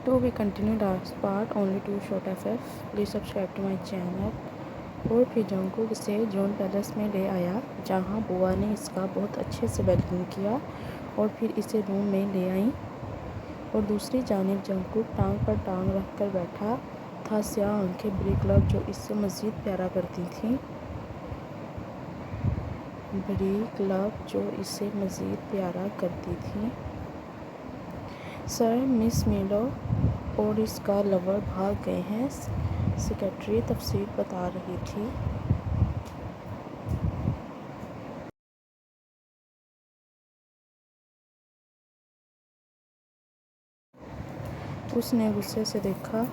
To be continued last part only to short FF. Please subscribe to my channel. और फिर Jungkook इसे John palace में ले आया जहाँ बुआ ने इसका बहुत अच्छे से वेलकम किया और फिर इसे रूम में ले आई और दूसरी जानिब जंगकुक टांग पर टांग रख कर बैठा था। स्याह आंखें ब्रिक लव जो इससे मज़ीद प्यारा करती थीं। ब्रिक लव जो इसे मज़ीद प्यारा करती थी। सर मिस मिलो और इसका लवर भाग गए हैं, सेक्रेटरी तफसीर बता रही थी। उसने गुस्से से देखा